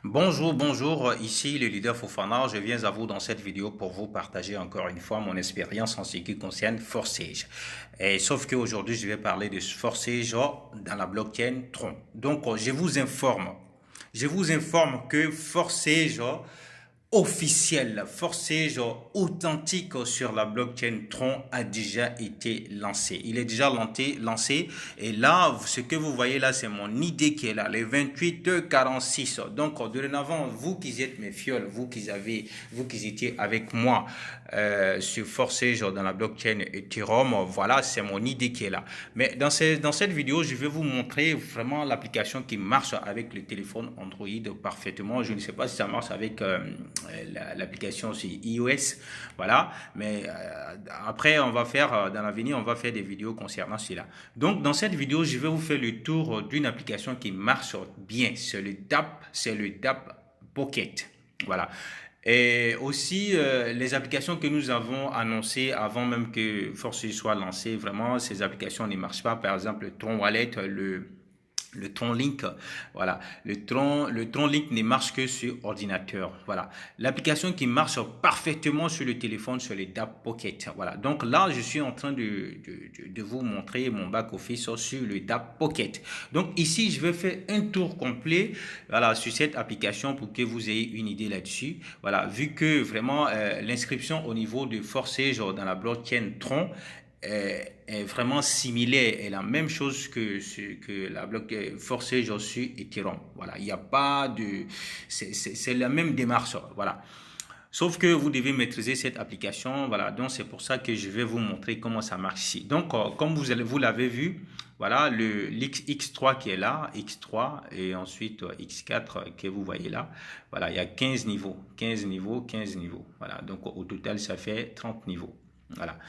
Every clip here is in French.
Bonjour, bonjour, ici le leader Fofana. Je viens à vous dans cette vidéo pour vous partager encore une fois mon expérience en ce qui concerne Forsage. Et sauf qu'aujourd'hui, je vais parler de Forsage dans la blockchain Tron. Donc, je vous informe que Forsage officiel, forcé, genre authentique sur la blockchain Tron a déjà été lancé. Il est déjà lancé et là, ce que vous voyez là, c'est mon idée qui est là, les 2846. Donc, dorénavant, vous qui êtes mes fioles, vous qui étiez avec moi sur Forcé, genre dans la blockchain Ethereum, voilà, c'est mon idée qui est là. Mais dans cette vidéo, je vais vous montrer vraiment l'application qui marche avec le téléphone Android parfaitement. Je ne sais pas si ça marche avec l'application sur iOS, voilà. Mais après, on va faire, dans l'avenir, on va faire des vidéos concernant cela. Donc, dans cette vidéo, je vais vous faire le tour d'une application qui marche bien. C'est le DAP Pocket. Voilà. Et aussi, les applications que nous avons annoncées avant même que Force soit lancée, vraiment, ces applications ne marchent pas. Par exemple, le Tron Wallet, le Tron Link, voilà. Le Tron Link ne marche que sur ordinateur, voilà. L'application qui marche parfaitement sur le téléphone, sur les DAP Pocket, voilà. Donc là, je suis en train de vous montrer mon back-office sur le DAP Pocket. Donc ici, je vais faire un tour complet, voilà, sur cette application pour que vous ayez une idée là-dessus, voilà. Vu que vraiment, l'inscription au niveau de Forsage dans la blockchain Tron, est vraiment similaire, est la même chose que la bloc forcée sur Ethereum. Voilà, il n'y a pas de, c'est la même démarche. Voilà. Sauf que vous devez maîtriser cette application. Voilà, donc c'est pour ça que je vais vous montrer comment ça marche ici. Donc, comme vous l'avez vu, voilà le X3 qui est là, X3 et ensuite X4 que vous voyez là. Voilà, il y a 15 niveaux, 15 niveaux, 15 niveaux. Voilà, donc au total, ça fait 30 niveaux. Voilà.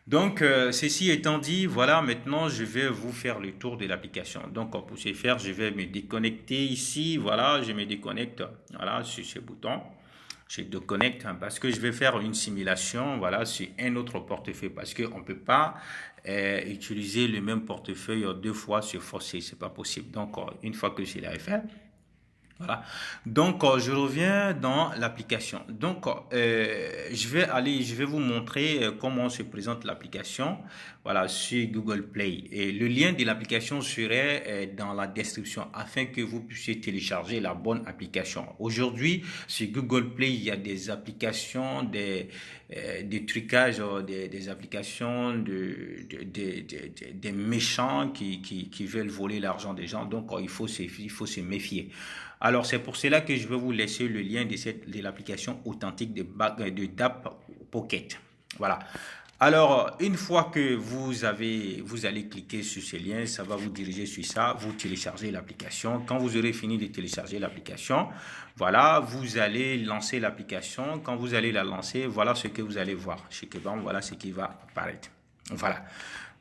Donc, ceci étant dit, voilà, maintenant, je vais vous faire le tour de l'application. Donc, pour ce faire, je vais me déconnecter ici. Voilà, je me déconnecte, voilà, sur ce bouton. Je déconnecte parce que je vais faire une simulation, voilà, sur un autre portefeuille parce qu'on ne peut pas utiliser le même portefeuille deux fois sur Forcé. C'est pas possible. Donc, une fois que cela est fait, voilà. Donc, je reviens dans l'application. Donc, je vais vous montrer comment se présente l'application. Voilà, sur Google Play. Et le lien de l'application serait dans la description afin que vous puissiez télécharger la bonne application. Aujourd'hui, sur Google Play, il y a des applications, des trucages, des applications des méchants qui veulent voler l'argent des gens. Donc, il faut se méfier. Alors, c'est pour cela que je vais vous laisser le lien de l'application authentique de DAP Pocket. Voilà. Alors, une fois que vous allez cliquer sur ce lien, ça va vous diriger sur ça, vous téléchargez l'application. Quand vous aurez fini de télécharger l'application, voilà, vous allez lancer l'application. Quand vous allez la lancer, voilà ce que vous allez voir. Chez Kebam, voilà ce qui va apparaître. Voilà.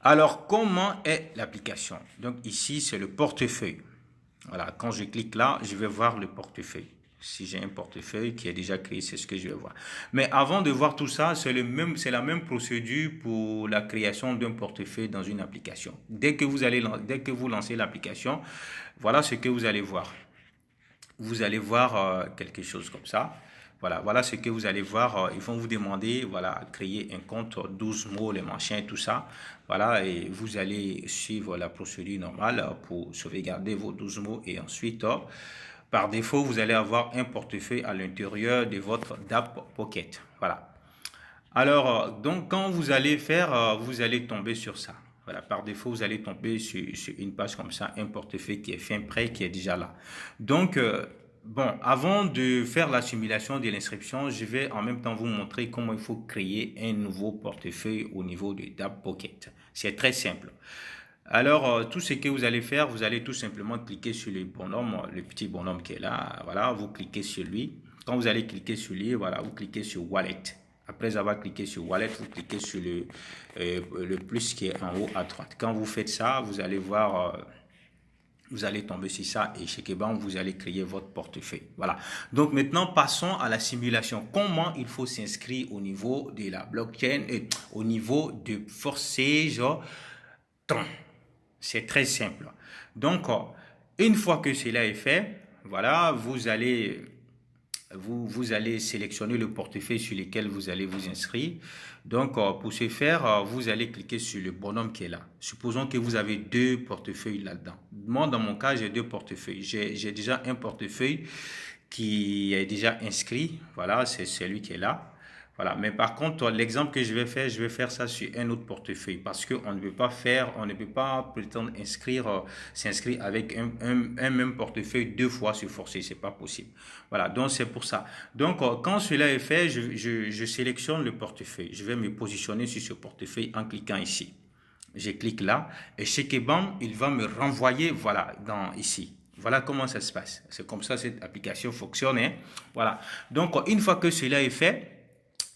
Alors, comment est l'application? Donc, ici, c'est le portefeuille. Voilà, quand je clique là, je vais voir le portefeuille. Si j'ai un portefeuille qui est déjà créé, c'est ce que je vais voir. Mais avant de voir tout ça, c'est la même procédure pour la création d'un portefeuille dans une application. Dès que vous lancez l'application, voilà ce que vous allez voir. Vous allez voir quelque chose comme ça. Voilà, voilà ce que vous allez voir. Ils vont vous demander, voilà, créer un compte, 12 mots, les machins, tout ça. Voilà, et vous allez suivre la procédure normale pour sauvegarder vos 12 mots. Et ensuite, par défaut, vous allez avoir un portefeuille à l'intérieur de votre DAP Pocket. Voilà. Alors, donc, quand vous allez faire, vous allez tomber sur ça. Voilà, par défaut, vous allez tomber sur une page comme ça, un portefeuille qui est fin prêt, qui est déjà là. Donc, bon, avant de faire la simulation de l'inscription, je vais en même temps vous montrer comment il faut créer un nouveau portefeuille au niveau de DAP Pocket. C'est très simple. Alors, tout ce que vous allez faire, vous allez tout simplement cliquer sur le bonhomme, le petit bonhomme qui est là. Voilà, vous cliquez sur lui. Quand vous allez cliquer sur lui, voilà, vous cliquez sur Wallet. Après avoir cliqué sur Wallet, vous cliquez sur le plus qui est en haut à droite. Quand vous faites ça, vous allez voir, vous allez tomber sur ça et chez Keban, vous allez créer votre portefeuille. Voilà. Donc maintenant, passons à la simulation. Comment il faut s'inscrire au niveau de la blockchain et au niveau de Forsage Tron. C'est très simple. Donc, une fois que cela est fait, voilà, vous allez sélectionner le portefeuille sur lequel vous allez vous inscrire. Donc, pour ce faire, vous allez cliquer sur le bonhomme qui est là. Supposons que vous avez deux portefeuilles là-dedans. Moi, dans mon cas, j'ai deux portefeuilles. J'ai déjà un portefeuille qui est déjà inscrit. Voilà, c'est celui qui est là. Voilà. Mais par contre, l'exemple que je vais faire ça sur un autre portefeuille parce qu'on ne peut pas prétendre s'inscrire avec un même portefeuille deux fois sur Forcé. C'est pas possible. Voilà. Donc, c'est pour ça. Donc, quand cela est fait, je sélectionne le portefeuille. Je vais me positionner sur ce portefeuille en cliquant ici. Je clique là et chez Kebam, il va me renvoyer, voilà, ici. Voilà comment ça se passe. C'est comme ça cette application fonctionne. Hein? Voilà. Donc, une fois que cela est fait,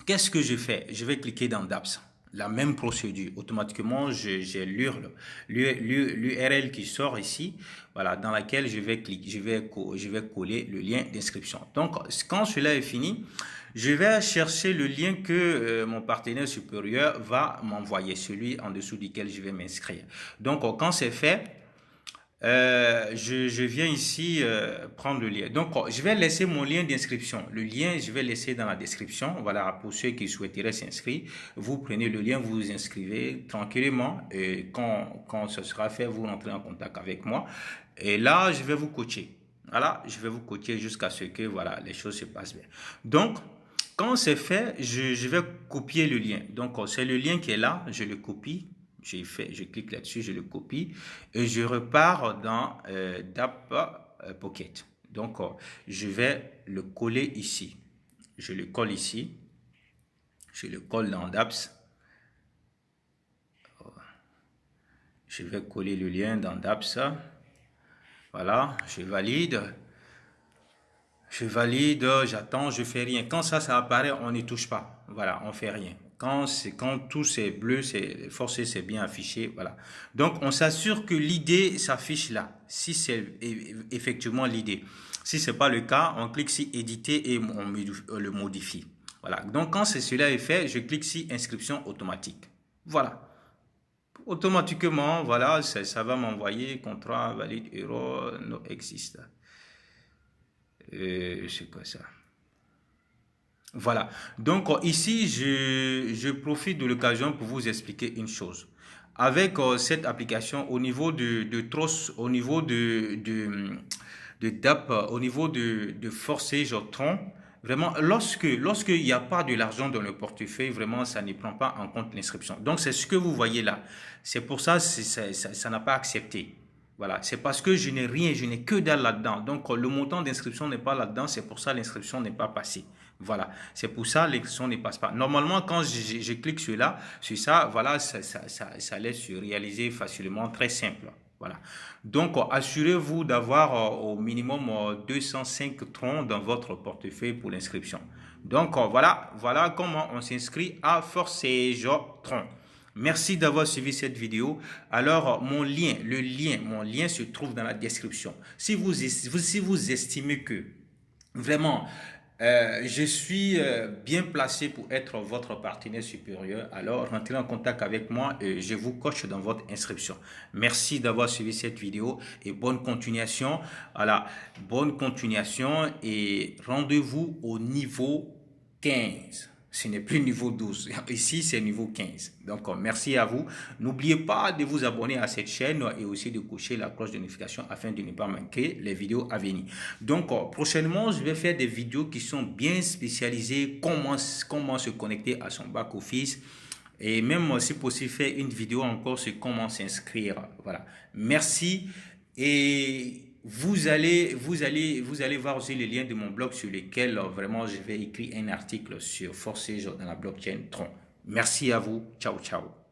qu'est-ce que je fais? Je vais cliquer dans DApps. La même procédure. Automatiquement, j'ai l'URL qui sort ici, voilà, dans laquelle je vais coller le lien d'inscription. Donc, quand cela est fini, je vais chercher le lien que mon partenaire supérieur va m'envoyer, celui en dessous duquel je vais m'inscrire. Donc, quand c'est fait, je viens ici prendre le lien. Donc, je vais laisser mon lien d'inscription. Le lien, je vais laisser dans la description. Voilà, pour ceux qui souhaiteraient s'inscrire. Vous prenez le lien, vous vous inscrivez tranquillement. Et quand ce sera fait, vous rentrez en contact avec moi. Et là, je vais vous coacher. Voilà, je vais vous coacher jusqu'à ce que voilà, les choses se passent bien. Donc, quand c'est fait, je vais copier le lien. Donc, c'est le lien qui est là. Je le copie. Je clique là-dessus, je le copie et je repars dans DAP Pocket. Donc, je vais le coller ici. Je le colle ici. Je le colle dans DApps. Je vais coller le lien dans DApps. Voilà, je valide. Je valide, j'attends, je fais rien. Quand ça apparaît, on ne touche pas. Voilà, on fait rien. Quand tout c'est bleu, c'est forcé, c'est bien affiché. Voilà. Donc, on s'assure que l'idée s'affiche là. Si c'est effectivement l'idée. Si ce n'est pas le cas, on clique sur éditer et on le modifie. Voilà. Donc, quand cela est fait, je clique sur inscription automatique. Voilà. Automatiquement, voilà, ça va m'envoyer contrat valide euro no existe. C'est quoi ça? Voilà. Donc ici, je profite de l'occasion pour vous expliquer une chose. Avec cette application, au niveau de Tross, au niveau de DAP, au niveau de Forcé Tron, vraiment, lorsqu'il n'y a pas de l'argent dans le portefeuille, vraiment, ça ne prend pas en compte l'inscription. Donc, c'est ce que vous voyez là. C'est pour ça ça n'a pas accepté. Voilà, c'est parce que je n'ai rien, je n'ai que dalle là-dedans. Donc, le montant d'inscription n'est pas là-dedans, c'est pour ça l'inscription n'est pas passée. Voilà, c'est pour ça l'inscription ne passe pas. Normalement, quand je clique sur ça, voilà, ça laisse se réaliser facilement, très simple. Voilà. Donc, assurez-vous d'avoir au minimum 205 troncs dans votre portefeuille pour l'inscription. Donc, voilà comment on s'inscrit à Forcé Tron. Merci d'avoir suivi cette vidéo. Alors, mon lien se trouve dans la description. Si vous estimez que vraiment je suis bien placé pour être votre partenaire supérieur, alors rentrez en contact avec moi et je vous coach dans votre inscription. Merci d'avoir suivi cette vidéo et bonne continuation. Voilà, bonne continuation et rendez-vous au niveau 15. Ce n'est plus niveau 12. Ici, c'est niveau 15. Donc, merci à vous. N'oubliez pas de vous abonner à cette chaîne et aussi de cocher la cloche de notification afin de ne pas manquer les vidéos à venir. Donc, prochainement, je vais faire des vidéos qui sont bien spécialisées. Comment se connecter à son back-office. Et même, si possible, faire une vidéo encore sur comment s'inscrire. Voilà. Merci et vous allez voir aussi le lien de mon blog sur lequel vraiment je vais écrire un article sur Forcé dans la blockchain Tron. Merci à vous. Ciao, ciao.